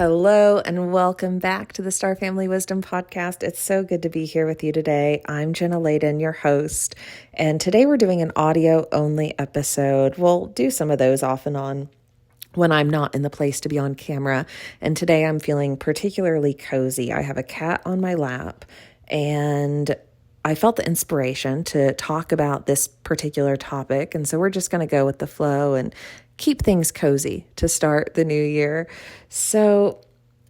Hello and welcome back to the Star Family Wisdom Podcast. It's so good to be here with you today. I'm Jenna, your host, and today we're doing an audio-only episode. We'll do some of those off and on when I'm not in the place to be on camera, and today I'm feeling particularly cozy. I have a cat on my lap, and I felt the inspiration to talk about this particular topic, and so we're just going to go with the flow and keep things cozy to start the new year. So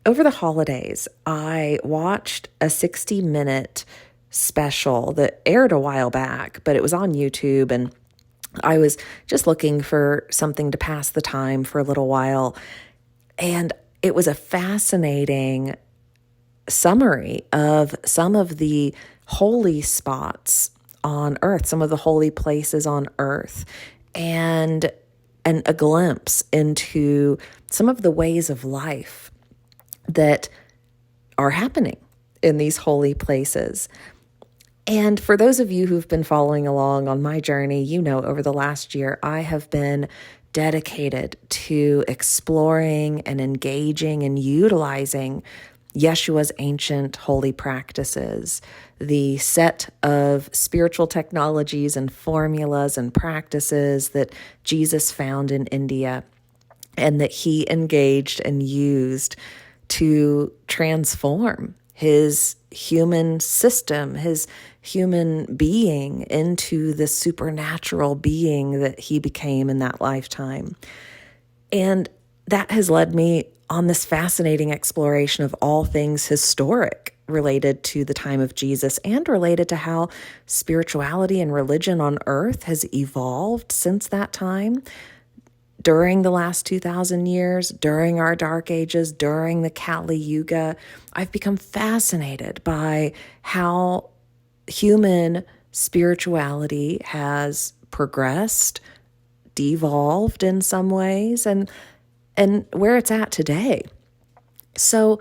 over the holidays, I watched a 60-minute special that aired a while back, but it was on YouTube, and I was just looking for something to pass the time for a little while. And it was a fascinating summary of some of the holy spots on earth, some of the holy places on earth, and a glimpse into some of the ways of life that are happening in these holy places. And for those of you who've been following along on my journey, you know, over the last year, I have been dedicated to exploring and engaging and utilizing Yeshua's ancient holy practices, the set of spiritual technologies and formulas and practices that Jesus found in India and that he engaged and used to transform his human system, his human being into the supernatural being that he became in that lifetime. And that has led me on this fascinating exploration of all things historic related to the time of Jesus and related to how spirituality and religion on earth has evolved since that time. During the last 2,000 years, during our dark ages, during the Kali Yuga, I've become fascinated by how human spirituality has progressed, devolved in some ways, and where it's at today. So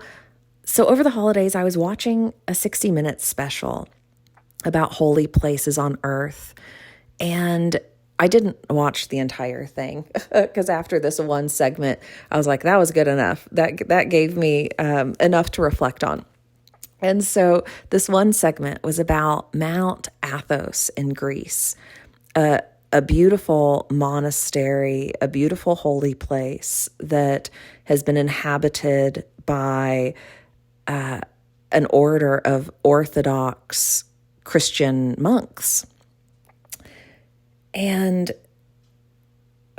over the holidays, I was watching a 60-minute special about holy places on earth, and I didn't watch the entire thing because after this one segment, I was like, that was good enough. That gave me enough to reflect on. And so this one segment was about Mount Athos in Greece, a beautiful monastery, a beautiful holy place that has been inhabited by an order of Orthodox Christian monks. And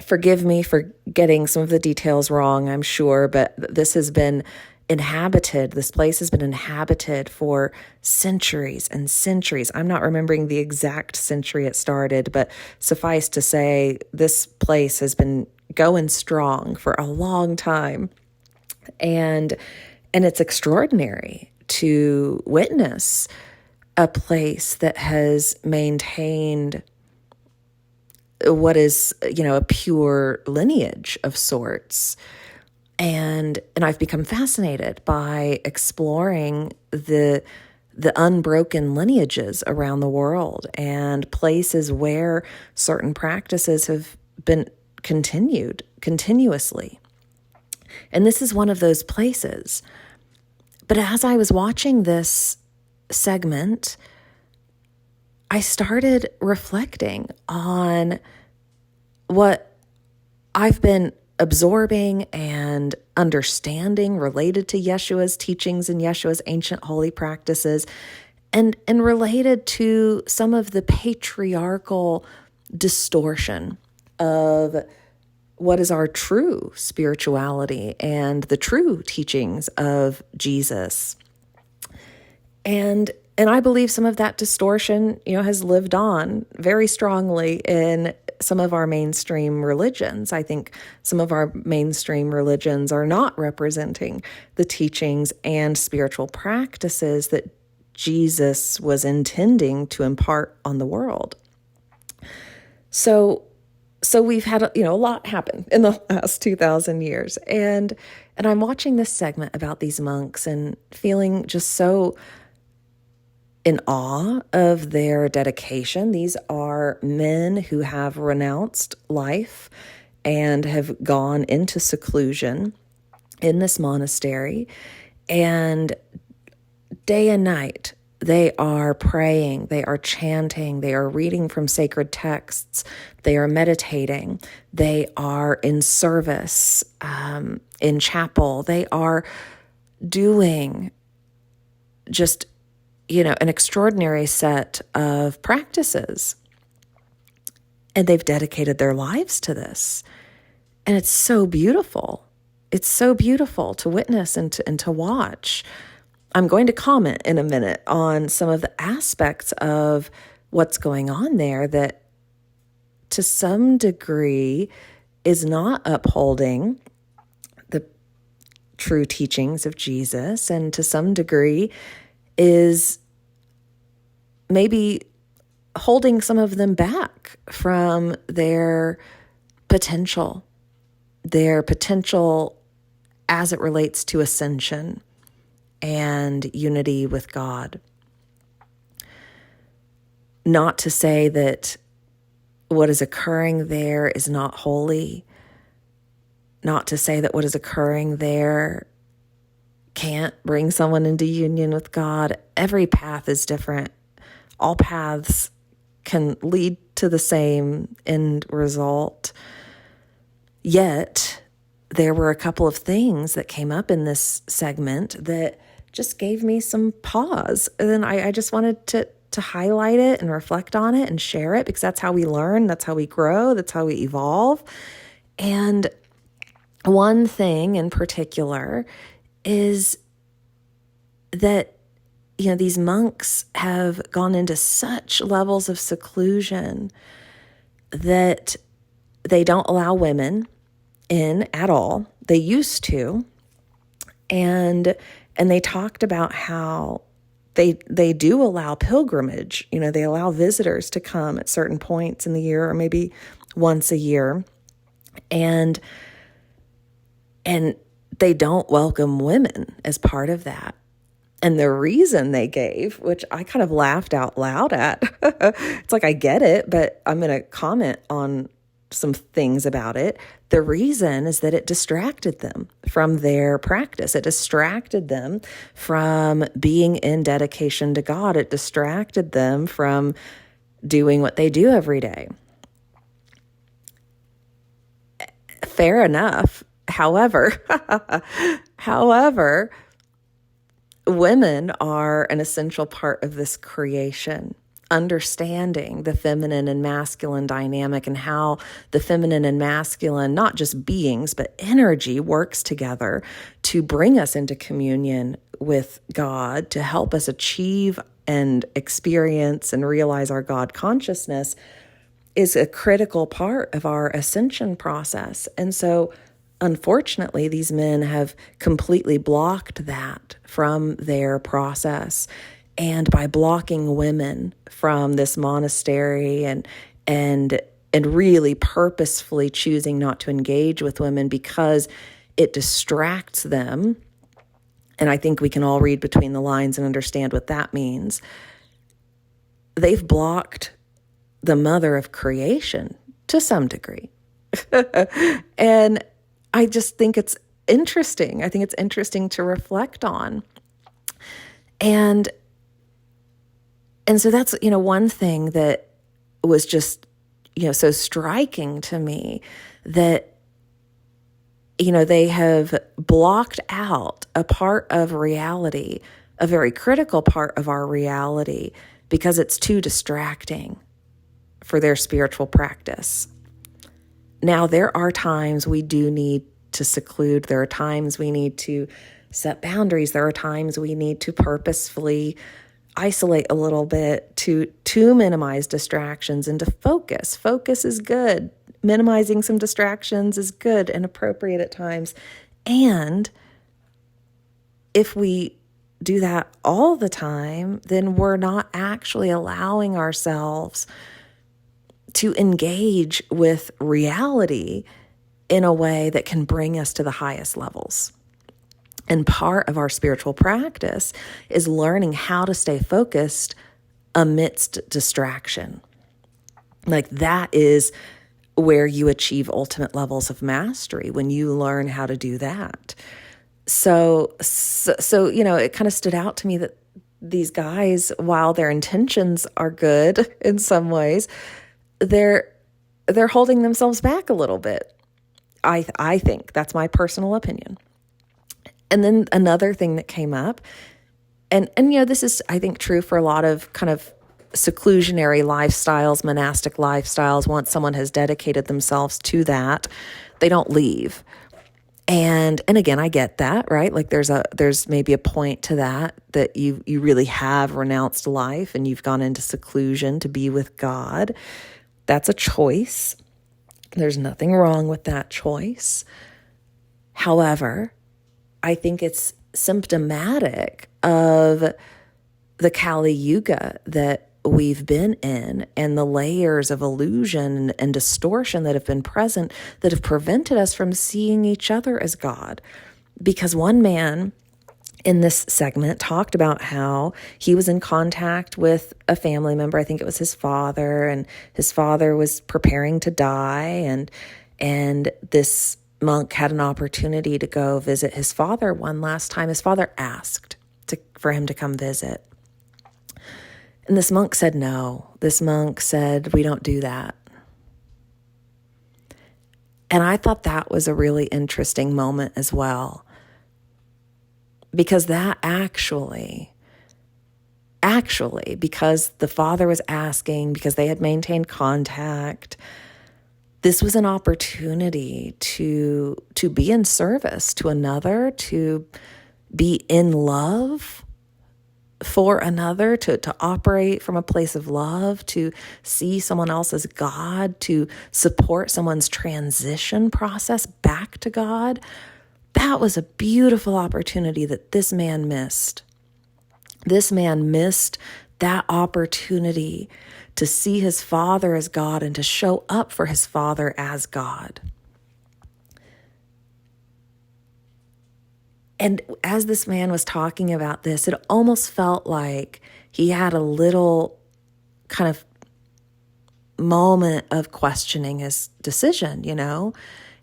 forgive me for getting some of the details wrong, I'm sure, but this has been inhabited. This place has been inhabited for centuries and centuries. I'm not remembering the exact century it started, but suffice to say, this place has been going strong for a long time. And it's extraordinary to witness a place that has maintained what is, a pure lineage of sorts. And I've become fascinated by exploring the unbroken lineages around the world and places where certain practices have been continued continuously. And this is one of those places. But as I was watching this segment, I started reflecting on what I've been absorbing and understanding related to Yeshua's teachings and Yeshua's ancient holy practices, and related to some of the patriarchal distortion of what is our true spirituality and the true teachings of Jesus. And I believe some of that distortion, has lived on very strongly in some of our mainstream religions. I think some of our mainstream religions are not representing the teachings and spiritual practices that Jesus was intending to impart on the world. So we've had a lot happen in the last 2,000 years, and I'm watching this segment about these monks and feeling just so in awe of their dedication. These are men who have renounced life and have gone into seclusion in this monastery, and day and night, they are praying, they are chanting, they are reading from sacred texts, they are meditating, they are in service, in chapel, they are doing just, an extraordinary set of practices. And they've dedicated their lives to this. And it's so beautiful. It's so beautiful to witness and to watch. I'm going to comment in a minute on some of the aspects of what's going on there that to some degree is not upholding the true teachings of Jesus, and to some degree is maybe holding some of them back from their potential as it relates to ascension and unity with God. Not to say that what is occurring there is not holy. Not to say that what is occurring there can't bring someone into union with God. Every path is different. All paths can lead to the same end result. Yet, there were a couple of things that came up in this segment that just gave me some pause. And then I just wanted to highlight it and reflect on it and share it, because that's how we learn, that's how we grow, that's how we evolve. And one thing in particular is that, these monks have gone into such levels of seclusion that they don't allow women in at all. They used to. And they talked about how they do allow pilgrimage. They allow visitors to come at certain points in the year, or maybe once a year. And they don't welcome women as part of that. And the reason they gave, which I kind of laughed out loud at, it's like, I get it, but I'm going to comment on some things about it. The reason is that it distracted them from their practice. It distracted them from being in dedication to God. It distracted them from doing what they do every day. Fair enough. However, women are an essential part of this creation. Understanding the feminine and masculine dynamic, and how the feminine and masculine, not just beings, but energy, works together to bring us into communion with God, to help us achieve and experience and realize our God consciousness, is a critical part of our ascension process. And so, unfortunately, these men have completely blocked that from their process. And by blocking women from this monastery and really purposefully choosing not to engage with women because it distracts them, and I think we can all read between the lines and understand what that means, they've blocked the mother of creation to some degree. And I just think it's interesting. I think it's interesting to reflect on. And so that's, one thing that was just, so striking to me, that, they have blocked out a part of reality, a very critical part of our reality, because it's too distracting for their spiritual practice. Now, there are times we do need to seclude. There are times we need to set boundaries. There are times we need to purposefully isolate a little bit to minimize distractions and to focus. Focus is good. Minimizing some distractions is good and appropriate at times. And if we do that all the time, then we're not actually allowing ourselves to engage with reality in a way that can bring us to the highest levels. And part of our spiritual practice is learning how to stay focused amidst distraction. Like, that is where you achieve ultimate levels of mastery, when you learn how to do that. So, it kind of stood out to me that these guys, while their intentions are good in some ways, they're holding themselves back a little bit. I think that's my personal opinion. And then another thing that came up, and this is, I think, true for a lot of kind of seclusionary lifestyles, monastic lifestyles. Once someone has dedicated themselves to that, they don't leave. And again, I get that, right? Like there's maybe a point to that you really have renounced life and you've gone into seclusion to be with God. That's a choice. There's nothing wrong with that choice. However, I think it's symptomatic of the Kali Yuga that we've been in and the layers of illusion and distortion that have been present that have prevented us from seeing each other as God. Because one man in this segment talked about how he was in contact with a family member. I think it was his father, and his father was preparing to die, and this monk had an opportunity to go visit his father one last time. His father asked for him to come visit. And this monk said no. This monk said, we don't do that. And I thought that was a really interesting moment as well. Because that actually, because the father was asking, because they had maintained contact, this was an opportunity to be in service to another, to be in love for another, to operate from a place of love, to see someone else as God, to support someone's transition process back to God. That was a beautiful opportunity that this man missed. This man missed that opportunity to see his father as God and to show up for his father as God. And as this man was talking about this, it almost felt like he had a little kind of moment of questioning his decision, And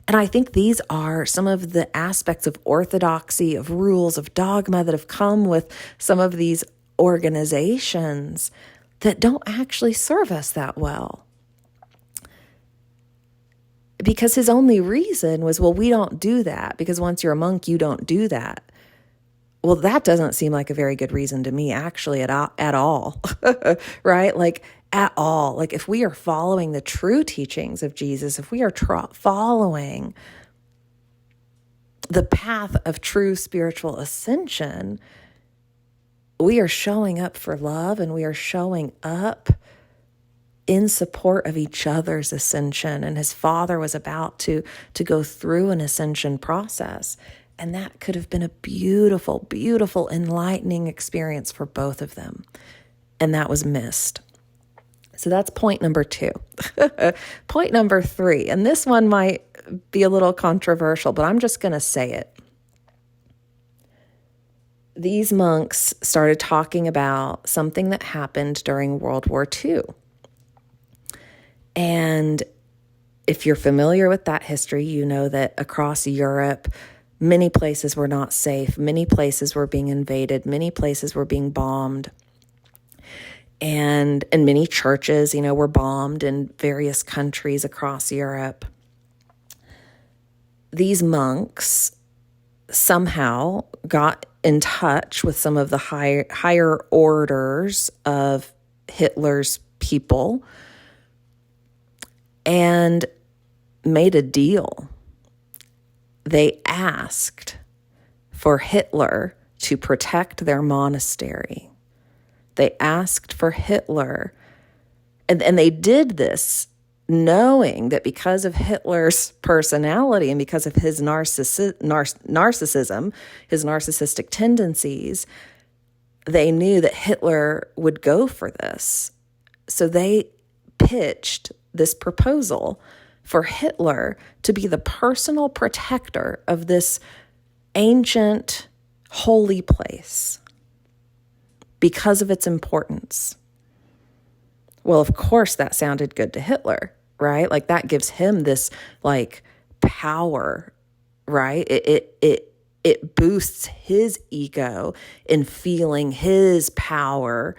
I think these are some of the aspects of orthodoxy, of rules, of dogma that have come with some of these organizations that don't actually serve us that well. Because his only reason was, well, we don't do that, because once you're a monk, you don't do that. Well, that doesn't seem like a very good reason to me, actually, at all, right? Like, at all. Like, if we are following the true teachings of Jesus, if we are following the path of true spiritual ascension, we are showing up for love, and we are showing up in support of each other's ascension. And his father was about to go through an ascension process. And that could have been a beautiful, beautiful, enlightening experience for both of them. And that was missed. So that's point number 2. Point number 3, and this one might be a little controversial, but I'm just going to say it. These monks started talking about something that happened during World War II. And if you're familiar with that history, you know that across Europe, many places were not safe. Many places were being invaded. Many places were being bombed. And many churches, were bombed in various countries across Europe. These monks somehow got in touch with some of the higher orders of Hitler's people and made a deal. They asked for Hitler to protect their monastery. They asked for Hitler, and they did this knowing that because of Hitler's personality and because of his narcissism, his narcissistic tendencies, they knew that Hitler would go for this. So they pitched this proposal for Hitler to be the personal protector of this ancient holy place because of its importance. Well, of course, that sounded good to Hitler, right? Like, that gives him this, power, right? It it boosts his ego in feeling his power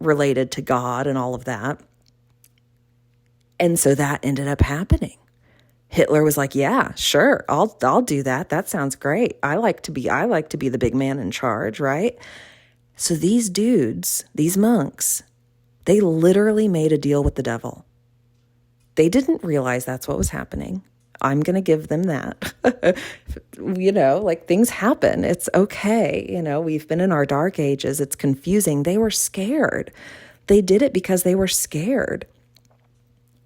related to God and all of that. And so that ended up happening. Hitler was like, yeah, sure, I'll do that. That sounds great. I like to be the big man in charge, right? So these dudes, these monks, they literally made a deal with the devil. They didn't realize that's what was happening. I'm going to give them that. Like things happen. It's okay. We've been in our dark ages. It's confusing. They were scared. They did it because they were scared.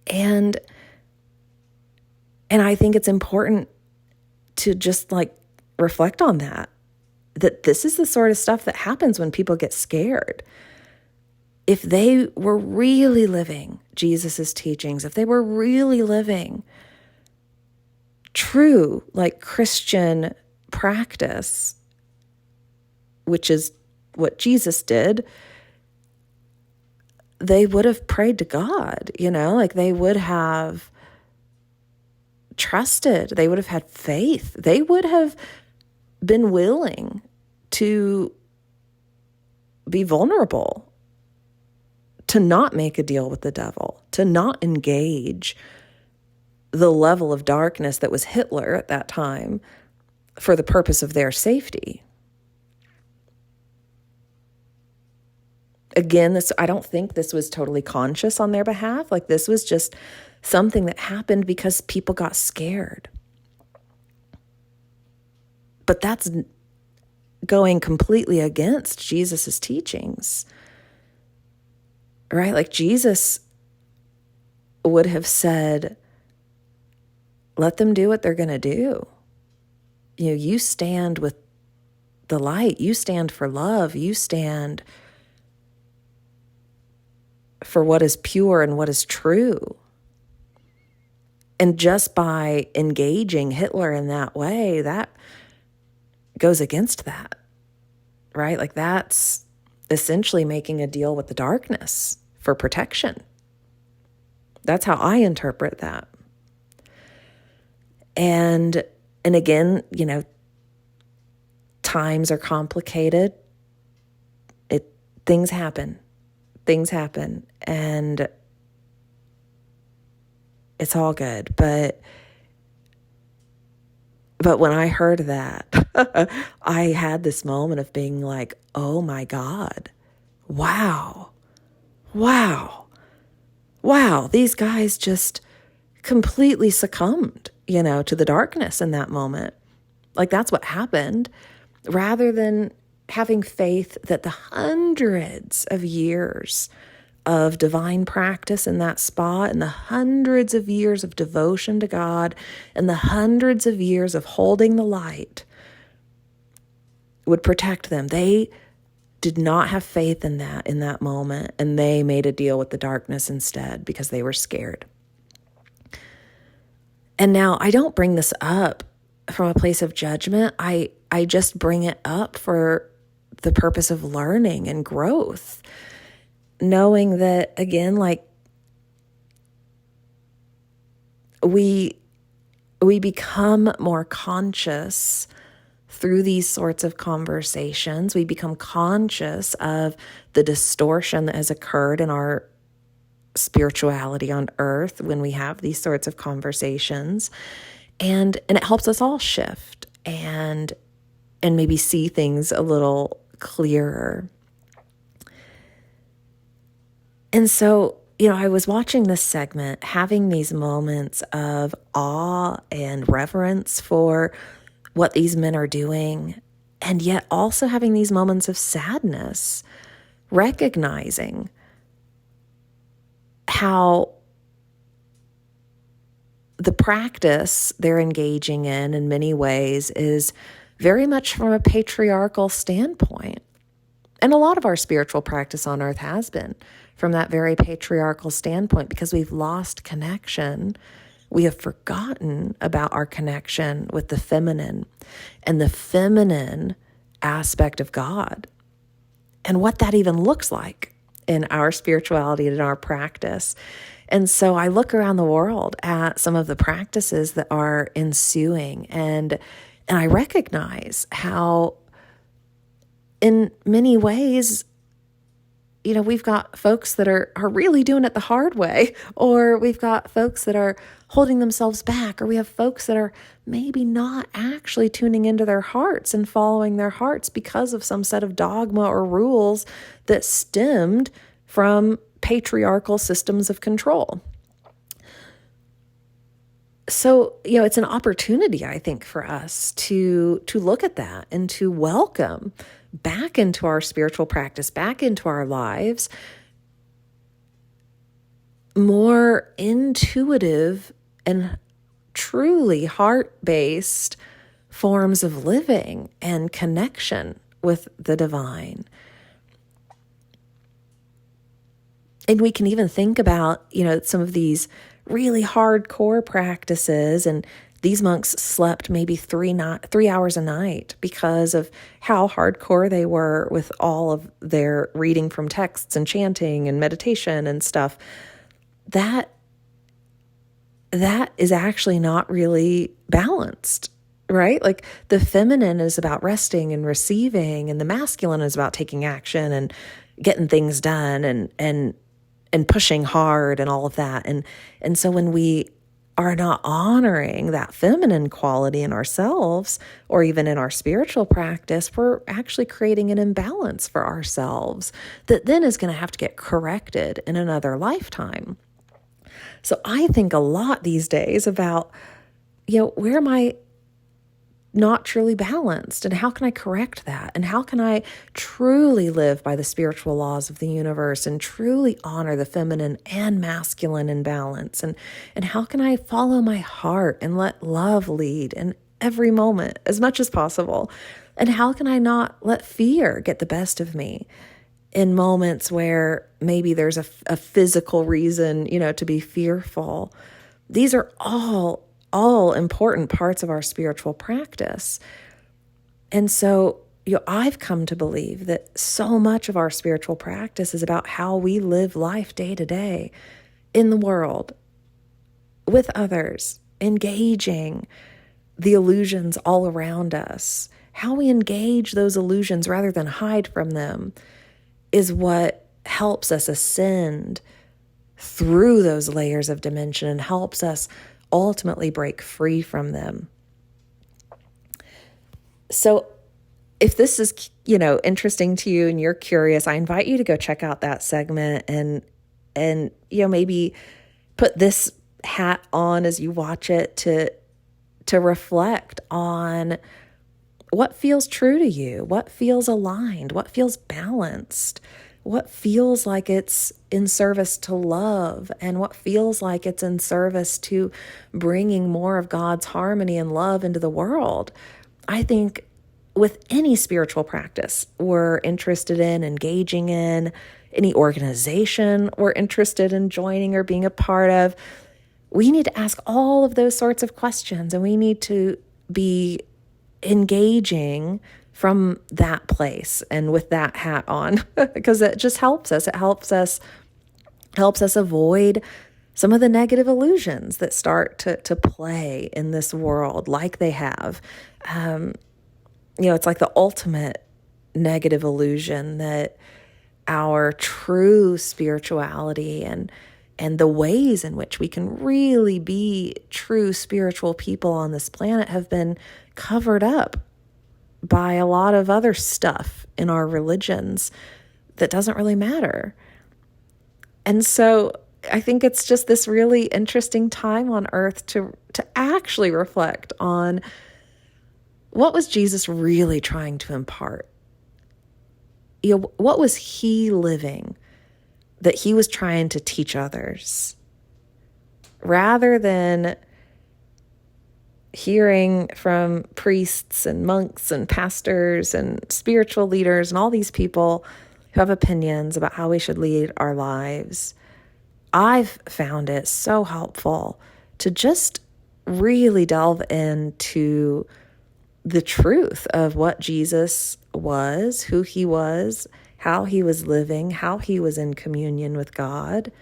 And I think it's important to just reflect on that this is the sort of stuff that happens when people get scared. If they were really living Jesus's teachings, if they were really living true, Christian practice, which is what Jesus did, they would have prayed to God, they would have trusted, they would have had faith, they would have been willing to be vulnerable, to not make a deal with the devil, to not engage the level of darkness that was Hitler at that time for the purpose of their safety. Again, I don't think this was totally conscious on their behalf. This was just something that happened because people got scared. But that's going completely against Jesus's teachings, right? Jesus would have said, let them do what they're going to do. You stand with the light. You stand for love. You stand for what is pure and what is true. And just by engaging Hitler in that way, that goes against that, right? That's essentially making a deal with the darkness for protection. That's how I interpret that. And again, times are complicated. Things happen, and it's all good. But when I heard that, I had this moment of being like, oh my God, wow, these guys just completely succumbed, to the darkness in that moment. That's what happened, rather than having faith that the hundreds of years of divine practice in that spot, and the hundreds of years of devotion to God, and the hundreds of years of holding the light would protect them. They did not have faith in that moment, and they made a deal with the darkness instead because they were scared. And now I don't bring this up from a place of judgment. I just bring it up for the purpose of learning and growth, knowing that, again, we become more conscious through these sorts of conversations. We become conscious of the distortion that has occurred in our spirituality on earth when we have these sorts of conversations, and it helps us all shift and maybe see things a little clearer. And so, I was watching this segment, having these moments of awe and reverence for what these men are doing, and yet also having these moments of sadness, recognizing how the practice they're engaging in many ways is very much from a patriarchal standpoint. And a lot of our spiritual practice on earth has been from that very patriarchal standpoint, because we've lost connection. We have forgotten about our connection with the feminine and the feminine aspect of God, and what that even looks like in our spirituality and in our practice. And so I look around the world at some of the practices that are ensuing, and And I recognize how in many ways, we've got folks that are really doing it the hard way, or we've got folks that are holding themselves back, or we have folks that are maybe not actually tuning into their hearts and following their hearts because of some set of dogma or rules that stemmed from patriarchal systems of control. So, it's an opportunity, I think, for us to look at that and to welcome back into our spiritual practice, back into our lives, more intuitive and truly heart-based forms of living and connection with the divine. And we can even think about, some of these really hardcore practices, and these monks slept maybe 3 hours a night because of how hardcore they were with all of their reading from texts and chanting and meditation and stuff. That is actually not really balanced, right? Like the feminine is about resting and receiving, and the masculine is about taking action and getting things done and pushing hard and all of that. And so when we are not honoring that feminine quality in ourselves or even in our spiritual practice, we're actually creating an imbalance for ourselves that then is going to have to get corrected in another lifetime. So I think a lot these days about, where am I not truly balanced, and how can I correct that? And how can I truly live by the spiritual laws of the universe and truly honor the feminine and masculine in balance? And how can I follow my heart and let love lead in every moment as much as possible? And how can I not let fear get the best of me in moments where maybe there's a physical reason, to be fearful? These are all important parts of our spiritual practice. And so, I've come to believe that so much of our spiritual practice is about how we live life day to day in the world, with others, engaging the illusions all around us. How we engage those illusions rather than hide from them is what helps us ascend through those layers of dimension and helps us ultimately break free from them. So if this is, interesting to you and you're curious, I invite you to go check out that segment and maybe put this hat on as you watch it to reflect on what feels true to you, what feels aligned, what feels balanced, what feels like it's in service to love, and what feels like it's in service to bringing more of God's harmony and love into the world. I think with any spiritual practice we're interested in engaging in, any organization we're interested in joining or being a part of, we need to ask all of those sorts of questions, and we need to be engaging from that place and with that hat on, because it just helps us. It helps us avoid some of the negative illusions that start to play in this world like they have. It's like the ultimate negative illusion that our true spirituality and the ways in which we can really be true spiritual people on this planet have been covered up by a lot of other stuff in our religions that doesn't really matter. And so I think it's just this really interesting time on earth to actually reflect on what was Jesus really trying to impart? What was he living that he was trying to teach others? Rather than hearing from priests and monks and pastors and spiritual leaders and all these people who have opinions about how we should lead our lives, I've found it so helpful to just really delve into the truth of what Jesus was, who he was, how he was living, how he was in communion with God,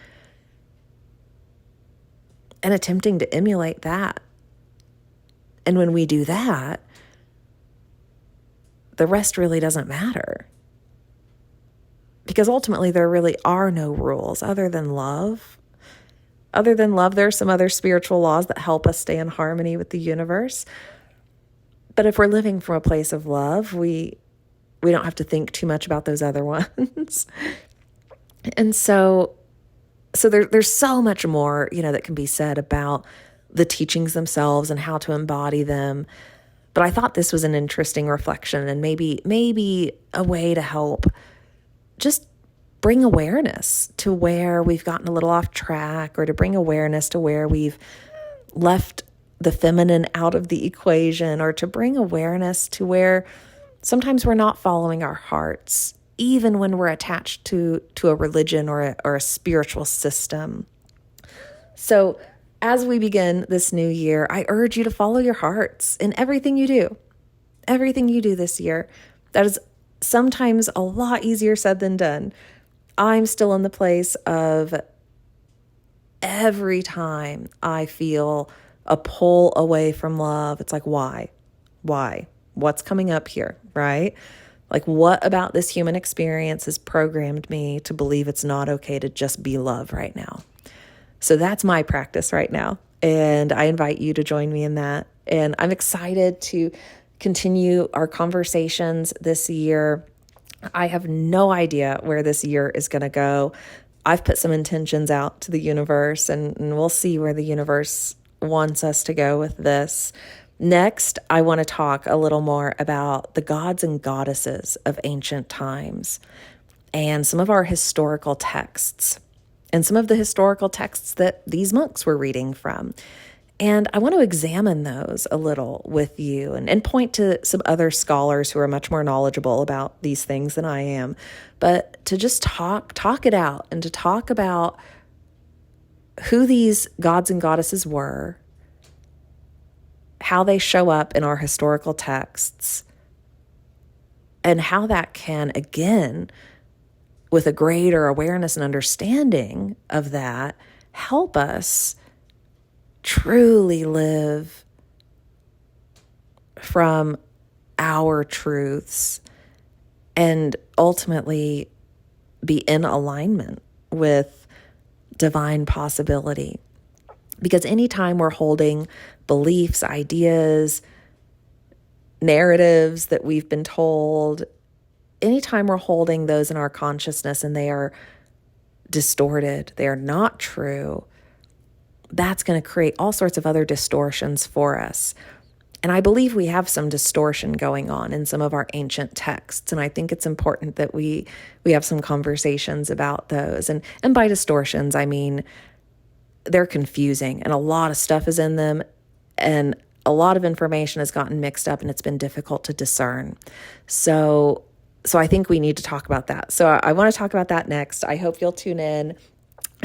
and attempting to emulate that. And when we do that, the rest really doesn't matter. Because ultimately, there really are no rules other than love. Other than love, there are some other spiritual laws that help us stay in harmony with the universe. But if we're living from a place of love, we don't have to think too much about those other ones. And so there's so much more, that can be said about the teachings themselves and how to embody them. But I thought this was an interesting reflection and maybe a way to help just bring awareness to where we've gotten a little off track, or to bring awareness to where we've left the feminine out of the equation, or to bring awareness to where sometimes we're not following our hearts, even when we're attached to a religion or a spiritual system. So as we begin this new year, I urge you to follow your hearts in everything you do. Everything you do this year. That is sometimes a lot easier said than done. I'm still in the place of every time I feel a pull away from love, it's like, why? What's coming up here, right? Like, what about this human experience has programmed me to believe it's not okay to just be love right now? So that's my practice right now. And I invite you to join me in that. And I'm excited to continue our conversations this year. I have no idea where this year is going to go. I've put some intentions out to the universe, and we'll see where the universe wants us to go with this. Next, I want to talk a little more about the gods and goddesses of ancient times and some of our historical texts and some of the historical texts that these monks were reading from. And I want to examine those a little with you and point to some other scholars who are much more knowledgeable about these things than I am, but to just talk it out and to talk about who these gods and goddesses were, how they show up in our historical texts, and how that can, again, with a greater awareness and understanding of that, help us truly live from our truths and ultimately be in alignment with divine possibility. Because anytime we're holding beliefs, ideas, narratives that we've been told, anytime we're holding those in our consciousness and they are distorted, they are not true, that's going to create all sorts of other distortions for us. And I believe we have some distortion going on in some of our ancient texts. And I think it's important that we have some conversations about those. And by distortions, I mean, they're confusing and a lot of stuff is in them and a lot of information has gotten mixed up and it's been difficult to discern. So I think we need to talk about that. So I want to talk about that next. I hope you'll tune in.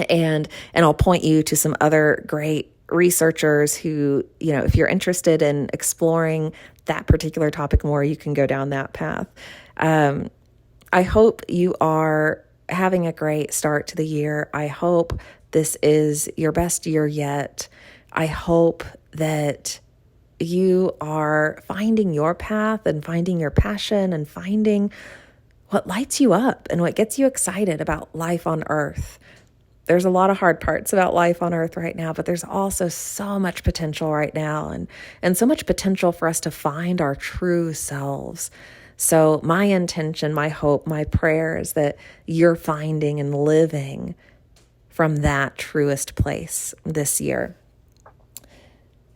And I'll point you to some other great researchers who, if you're interested in exploring that particular topic more, you can go down that path. I hope you are having a great start to the year. I hope this is your best year yet. I hope that you are finding your path and finding your passion and finding what lights you up and what gets you excited about life on earth. There's a lot of hard parts about life on earth right now, but there's also so much potential right now and so much potential for us to find our true selves. So my intention, my hope, my prayer is that you're finding and living from that truest place this year.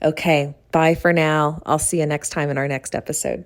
Okay, bye for now. I'll see you next time in our next episode.